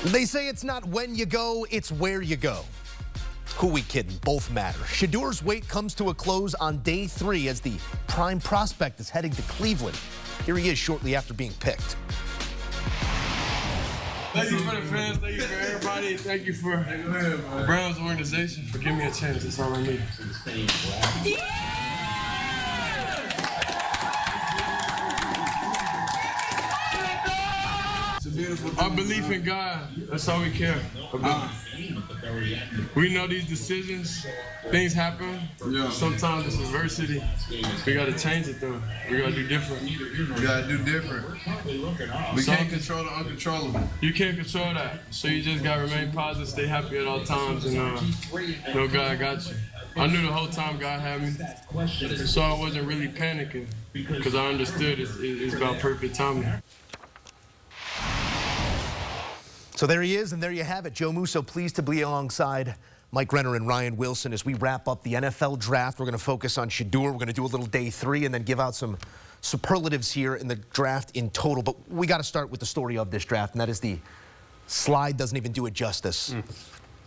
They say it's not when you go, it's where you go. Who we kidding? Both matter. Shedeur's wait comes to a close on day 3 as the prime prospect is heading to Cleveland. Here he is shortly after being picked. Thank you for the fans. Thank you for everybody. Thank you for the Browns organization for giving me a chance. That's all I need. Our belief in God, that's all we care about. We know these decisions, things happen. Sometimes it's adversity. We got to change it though. We got to do different. We got to do different. We can't control the uncontrollable. You can't control that. So you just got to remain positive, stay happy at all times, and know God got you. I knew the whole time God had me, so I wasn't really panicking because I understood it's about perfect timing. So there he is, and there you have it. Joe Musso pleased to be alongside Mike Renner and Ryan Wilson as we wrap up the NFL draft. We're going to focus on Shedeur. We're going to do a little day 3 and then give out some superlatives here in the draft in total. But we got to start with the story of this draft, and that is the slide doesn't even do it justice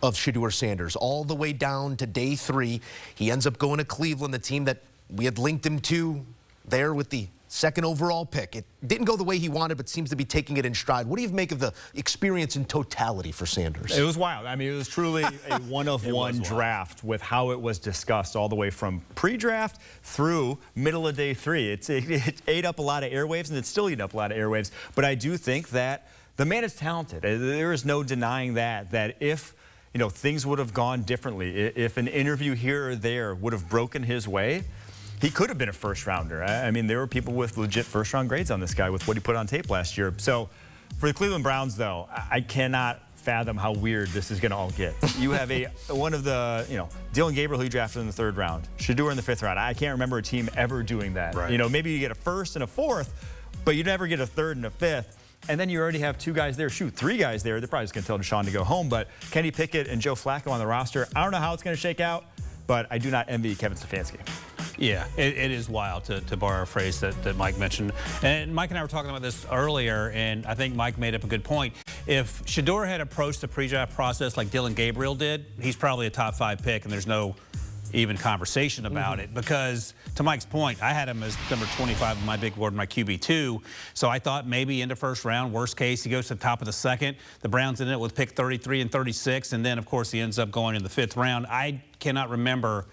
of Shedeur Sanders. All the way down to day 3, he ends up going to Cleveland, the team that we had linked him to there with the 2nd overall pick. It didn't go the way he wanted, but seems to be taking it in stride. What do you make of the experience in totality for Sanders? It was wild. I mean, it was truly a one-of-one draft with how it was discussed all the way from pre-draft through middle of day 3. It ate up a lot of airwaves, and it's still eating up a lot of airwaves. But I do think that the man is talented. There is no denying that if things would have gone differently, if an interview here or there would have broken his way, he could have been a first-rounder. I mean, there were people with legit first-round grades on this guy with what he put on tape last year. So for the Cleveland Browns, though, I cannot fathom how weird this is going to all get. You have one of the, Dillon Gabriel, who you drafted in the 3rd round, Shedeur in the 5th round. I can't remember a team ever doing that. Right. Maybe you get a 1st and a 4th, but you never get a 3rd and a 5th. And then you already have 2 guys there. Shoot, 3 guys there. They're probably just going to tell Deshaun to go home. But Kenny Pickett and Joe Flacco on the roster, I don't know how it's going to shake out, but I do not envy Kevin Stefanski. Yeah, it is wild, to borrow a phrase that Mike mentioned. And Mike and I were talking about this earlier, and I think Mike made up a good point. If Shedeur had approached the pre-draft process like Dillon Gabriel did, he's probably a top 5 pick, and there's no even conversation about it. Because, to Mike's point, I had him as number 25 on my big board, my QB2. So I thought maybe into 1st round, worst case, he goes to the top of the 2nd. The Browns in it with pick 33 and 36, and then, of course, he ends up going in the 5th round. I cannot remember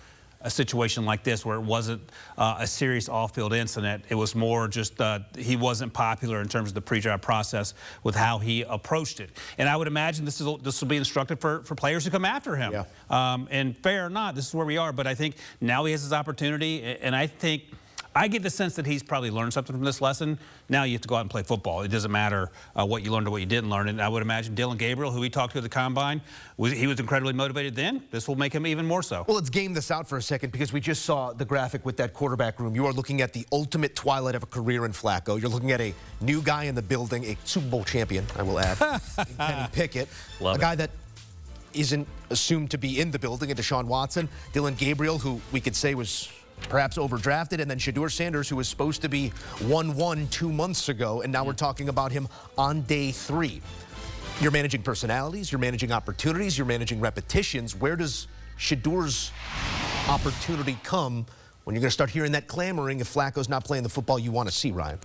a situation like this where it wasn't a serious off-field incident. It was more just he wasn't popular in terms of the pre-draft process with how he approached it. And I would imagine this will be instructive for players who come after him. Yeah. And fair or not, this is where we are. But I think now he has his opportunity, and I get the sense that he's probably learned something from this lesson. Now you have to go out and play football. It doesn't matter what you learned or what you didn't learn. And I would imagine Dillon Gabriel, who we talked to at the Combine, he was incredibly motivated then. This will make him even more so. Well, let's game this out for a second because we just saw the graphic with that quarterback room. You are looking at the ultimate twilight of a career in Flacco. You're looking at a new guy in the building, a Super Bowl champion, I will add, in Kenny Pickett. Love a guy that isn't assumed to be in the building, a Deshaun Watson. Dillon Gabriel, who we could say was perhaps overdrafted, and then Shedeur Sanders, who was supposed to be 1-1 2 months ago, and now we're talking about him on day 3. You're managing personalities, you're managing opportunities, you're managing repetitions. Where does Shedeur's opportunity come when you're going to start hearing that clamoring if Flacco's not playing the football you want to see, Ryan?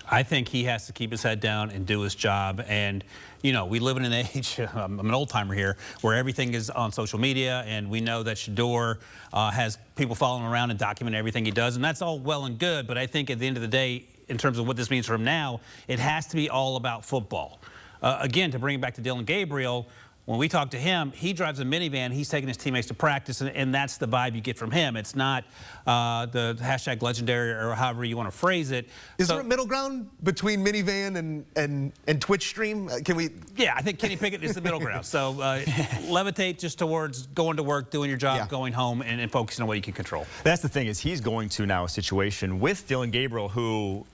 I think he has to keep his head down and do his job. And, we live in an age, I'm an old-timer here, where everything is on social media, and we know that Shedeur has people following him around and document everything he does, and that's all well and good. But I think at the end of the day, in terms of what this means for him now, it has to be all about football. Again, to bring it back to Dillon Gabriel, when we talk to him, he drives a minivan. He's taking his teammates to practice, and that's the vibe you get from him. It's not the hashtag legendary or however you want to phrase it. Is there a middle ground between minivan and Twitch stream? Can we? Yeah, I think Kenny Pickett is the middle ground. So levitate just towards going to work, doing your job, going home, and focusing on what you can control. That's the thing, is he's going to now a situation with Dillon Gabriel, who,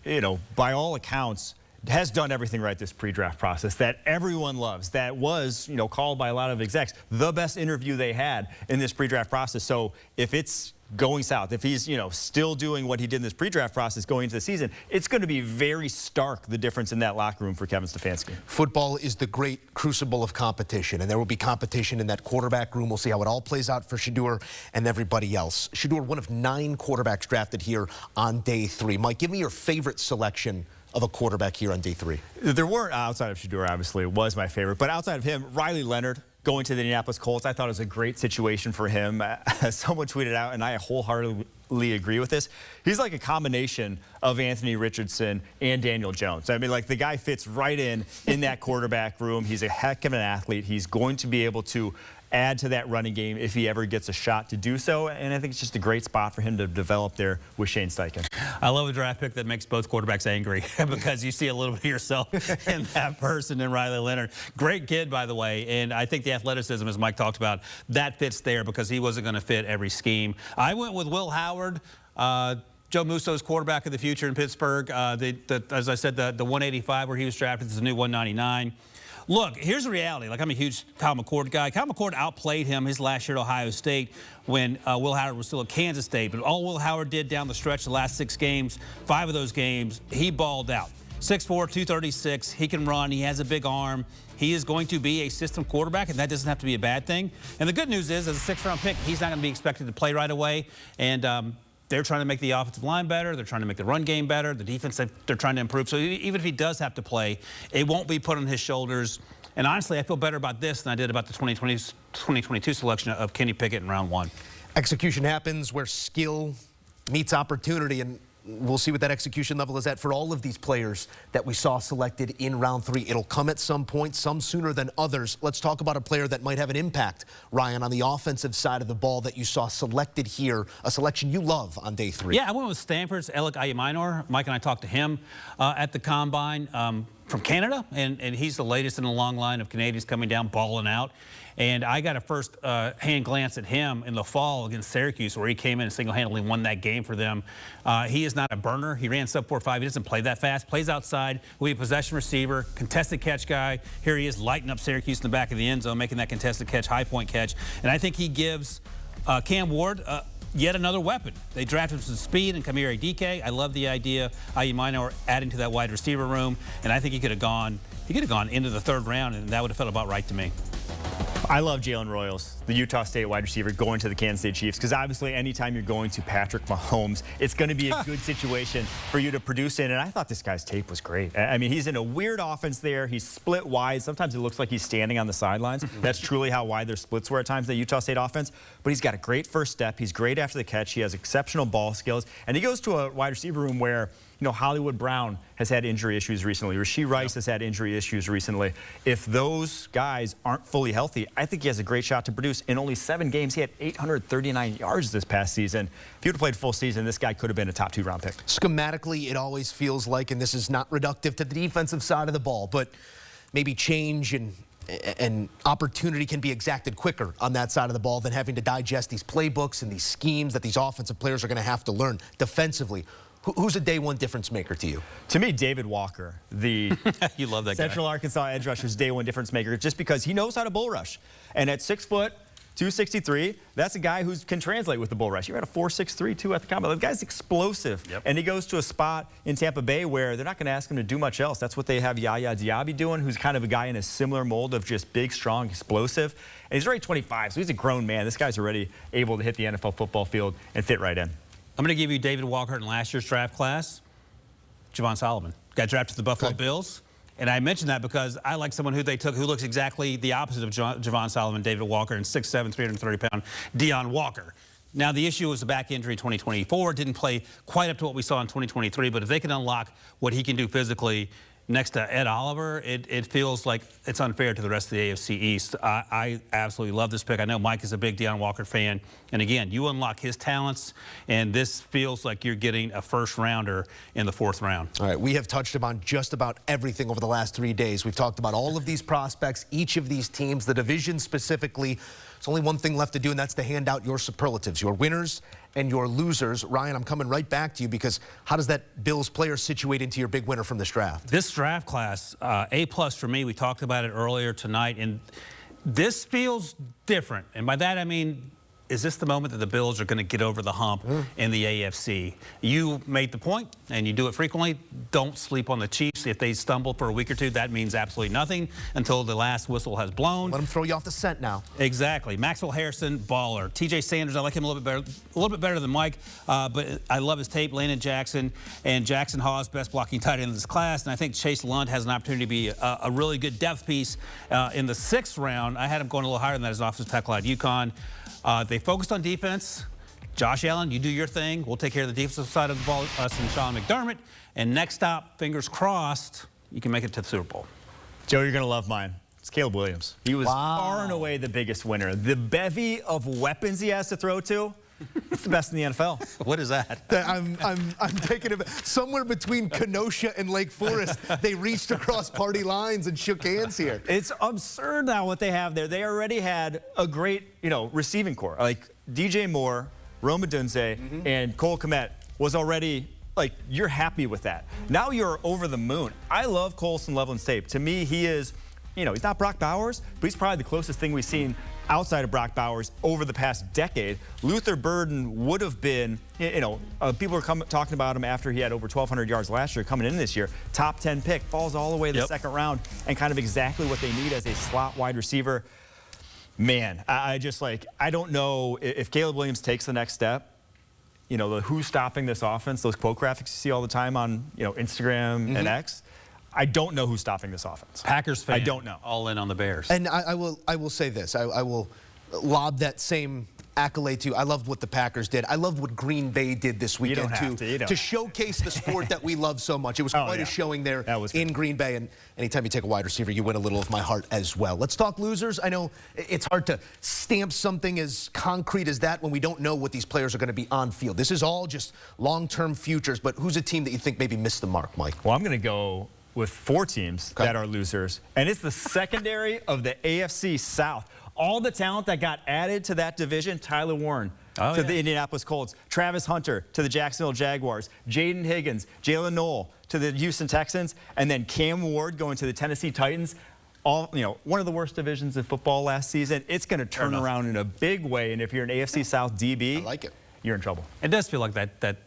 by all accounts, has done everything right this pre-draft process that everyone loves, that was, called by a lot of execs the best interview they had in this pre-draft process. So if it's going south, if he's, still doing what he did in this pre-draft process going into the season, it's going to be very stark, the difference in that locker room for Kevin Stefanski. Football is the great crucible of competition, and there will be competition in that quarterback room. We'll see how it all plays out for Shedeur and everybody else. Shedeur, one of 9 quarterbacks drafted here on day 3. Mike, give me your favorite selection of a quarterback here on day 3. There weren't, outside of Shedeur, obviously, was my favorite, but outside of him, Riley Leonard, going to the Indianapolis Colts, I thought it was a great situation for him. Someone tweeted out, and I wholeheartedly agree with this. He's like a combination of Anthony Richardson and Daniel Jones. I mean, like, the guy fits right in that quarterback room. He's a heck of an athlete. He's going to be able to add to that running game if he ever gets a shot to do so, and I think it's just a great spot for him to develop there with Shane Steichen. I love a draft pick that makes both quarterbacks angry because you see a little bit of yourself in that person in Riley Leonard. Great kid, by the way, and I think the athleticism, as Mike talked about, that fits there because he wasn't going to fit every scheme. I went with Will Howard. Joe Musso's quarterback of the future in Pittsburgh. As I said, the 185 where he was drafted is the new 199. Look, here's the reality. Like, I'm a huge Kyle McCord guy. Kyle McCord outplayed him his last year at Ohio State when Will Howard was still at Kansas State. But all Will Howard did down the stretch the last 6 games, 5 of those games, he balled out. 6'4", 236. He can run. He has a big arm. He is going to be a system quarterback, and that doesn't have to be a bad thing. And the good news is, as a 6th-round pick, he's not going to be expected to play right away. And they're trying to make the offensive line better. They're trying to make the run game better. The defense, they're trying to improve. So even if he does have to play, it won't be put on his shoulders. And honestly, I feel better about this than I did about the 2022 selection of Kenny Pickett in round 1. Execution happens where skill meets opportunity, and we'll see what that execution level is at for all of these players that we saw selected in round 3. It'll come at some point, some sooner than others. Let's talk about a player that might have an impact, Ryan, on the offensive side of the ball that you saw selected here, a selection you love on day 3. Yeah, I went with Stanford's Alec Ayuminor. Mike and I talked to him at the Combine from Canada, and he's the latest in a long line of Canadians coming down, balling out. And I got a first-hand glance at him in the fall against Syracuse, where he came in and single-handedly won that game for them. He is not a burner. He ran sub 4.5. He doesn't play that fast. Plays outside. Will be a possession receiver, contested catch guy. Here he is lighting up Syracuse in the back of the end zone, making that contested catch, high-point catch. And I think he gives Cam Ward yet another weapon. They drafted some speed and Kamiri DK. I love the idea. Ayuminor adding to that wide receiver room, and I think he could have gone into the 3rd round, and that would have felt about right to me. I love Jalen Royals, the Utah State wide receiver, going to the Kansas State Chiefs, because obviously anytime you're going to Patrick Mahomes, it's going to be a good situation for you to produce in, and I thought this guy's tape was great. I mean, he's in a weird offense there. He's split wide. Sometimes it looks like he's standing on the sidelines. That's truly how wide their splits were at times, the Utah State offense, but he's got a great first step. He's great after the catch. He has exceptional ball skills, and he goes to a wide receiver room where Hollywood Brown has had injury issues recently. Rasheed Rice has had injury issues recently. If those guys aren't fully healthy, I think he has a great shot to produce. In only 7 games, he had 839 yards this past season. If he would have played full season, this guy could have been a top 2-round pick. Schematically, it always feels like, and this is not reductive to the defensive side of the ball, but maybe change and opportunity can be exacted quicker on that side of the ball than having to digest these playbooks and these schemes that these offensive players are going to have to learn defensively. Who's a day 1 difference maker to you? To me, David Walker, the you love that Central guy. Arkansas edge rusher's day 1 difference maker, just because he knows how to bull rush. And at 6 foot, 263, that's a guy who can translate with the bull rush. He ran a 4.63 too at the combine. The guy's explosive. Yep. And he goes to a spot in Tampa Bay where they're not going to ask him to do much else. That's what they have Yaya Diaby doing, who's kind of a guy in a similar mold of just big, strong, explosive. And he's already 25, so he's a grown man. This guy's already able to hit the NFL football field and fit right in. I'm going to give you David Walker in last year's draft class. Javon Solomon got drafted to the Buffalo Bills. And I mentioned that because I like someone who they took who looks exactly the opposite of Javon Solomon, David Walker, and 6'7", 330-pound Deion Walker. Now, the issue was the back injury in 2024. Didn't play quite up to what we saw in 2023. But if they can unlock what he can do physically next to Ed Oliver, it feels like it's unfair to the rest of the AFC East. I absolutely love this pick. I know Mike is a big Deion Walker fan. And again, you unlock his talents, and this feels like you're getting a first-rounder in the 4th round. All right, we have touched upon just about everything over the last 3 days. We've talked about all of these prospects, each of these teams, the division specifically. There's only one thing left to do, and that's to hand out your superlatives, your winners and your losers. Ryan, I'm coming right back to you because how does that Bills player situate into your big winner from this draft? This draft class, A+ for me. We talked about it earlier tonight, and this feels different. And by that I mean, is this the moment that the Bills are going to get over the hump in the AFC? You made the point, and you do it frequently. Don't sleep on the Chiefs. If they stumble for a week or two, that means absolutely nothing until the last whistle has blown. Let them throw you off the scent now. Exactly. Maxwell Harrison, baller. TJ Sanders, I like him a little bit better than Mike, but I love his tape. Landon Jackson and Jackson Hawes, best blocking tight end in this class, and I think Chase Lund has an opportunity to be a really good depth piece in the 6th round. I had him going a little higher than that as an offensive tackle at UConn. They focused on defense. Josh Allen, you do your thing. We'll take care of the defensive side of the ball, us and Sean McDermott. And next stop, fingers crossed, you can make it to the Super Bowl. Joe, you're going to love mine. It's Caleb Williams. He was far and away the biggest winner. The bevy of weapons he has to throw to, it's the best in the NFL. What is that? I'm taking it somewhere between Kenosha and Lake Forest. They reached across party lines and shook hands here. It's absurd now what they have there. They already had a great, receiving core. Like DJ Moore, Rome Odunze, and Cole Kmet was already, you're happy with that. Now you're over the moon. I love Colson Loveland's tape. To me, he is, he's not Brock Bowers, but he's probably the closest thing we've seen outside of Brock Bowers over the past decade. Luther Burden would have been, people are talking about him after he had over 1,200 yards last year, coming in this year. Top 10 pick, falls all the way to the 2nd round, and kind of exactly what they need as a slot wide receiver. Man, I don't know if Caleb Williams takes the next step. The who's stopping this offense, those quote graphics you see all the time on, Instagram and X. I don't know who's stopping this offense. Packers fan. I don't know. All in on the Bears. And I will say this. I will lob that same accolade to you. I loved what the Packers did. I loved what Green Bay did this weekend to showcase the sport that we love so much. It was quite a showing there in Green Bay. And anytime you take a wide receiver, you win a little of my heart as well. Let's talk losers. I know it's hard to stamp something as concrete as that when we don't know what these players are going to be on field. This is all just long-term futures. But who's a team that you think maybe missed the mark, Mike? Well, I'm going to go with 4 teams that are losers, and it's the secondary of the AFC South. All the talent that got added to that division: Tyler Warren to the Indianapolis Colts, Travis Hunter to the Jacksonville Jaguars, Jaden Higgins, Jalen Noel to the Houston Texans, and then Cam Ward going to the Tennessee Titans. All, one of the worst divisions in football last season. It's going to turn around in a big way, and if you're an AFC South DB, I like it. You're in trouble. It does feel like that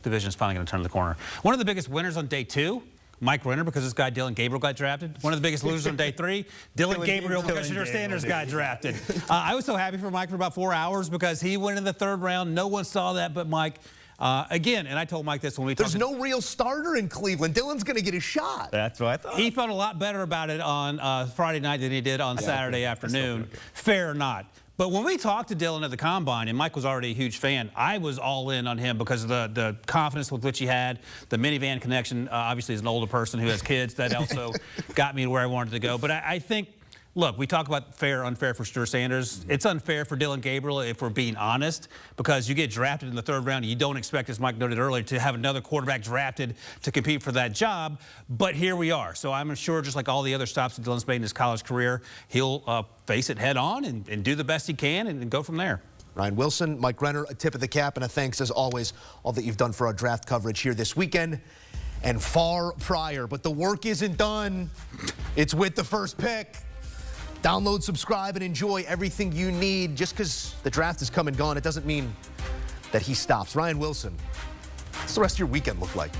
division is finally going to turn the corner. One of the biggest winners on day 2, Mike Renner, because this guy Dylan Gabriel got drafted. One of the biggest losers on day 3, Dylan Gabriel, because Shedeur Sanders got drafted. I was so happy for Mike for about 4 hours because he went in the 3rd round. No one saw that but Mike. Again, and I told Mike this when we talked. There's no real starter in Cleveland. Dylan's going to get a shot. That's what I thought. He felt a lot better about it on Friday night than he did on Saturday afternoon. Fair or not. But when we talked to Dylan at the Combine, and Mike was already a huge fan, I was all in on him because of the confidence with which he had, the minivan connection. Obviously, as an older person who has kids, that also got me to where I wanted to go. But I think, look, we talk about fair, unfair for Shedeur Sanders. It's unfair for Dylan Gabriel, if we're being honest, because you get drafted in the 3rd round. And you don't expect, as Mike noted earlier, to have another quarterback drafted to compete for that job. But here we are. So I'm sure, just like all the other stops that Dylan's made in his college career, he'll face it head on and do the best he can and go from there. Ryan Wilson, Mike Renner, a tip of the cap and a thanks, as always, all that you've done for our draft coverage here this weekend and far prior. But the work isn't done. It's with the first pick. Download, subscribe, and enjoy everything you need. Just because the draft is come and gone, it doesn't mean that he stops. Ryan Wilson, what's the rest of your weekend look like?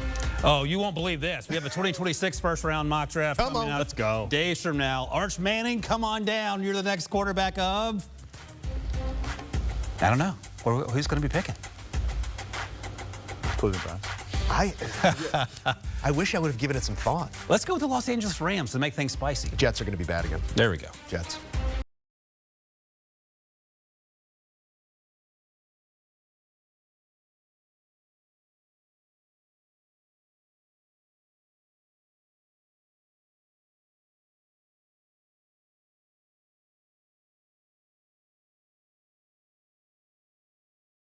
Oh, you won't believe this. We have a 2026 first-round mock draft coming out. Let's go. Days from now. Arch Manning, come on down. You're the next quarterback of... I don't know. Who's going to be picking? Cleveland Browns. I wish I would have given it some thought. Let's go with the Los Angeles Rams to make things spicy. Jets are going to be bad again. There we go. Jets.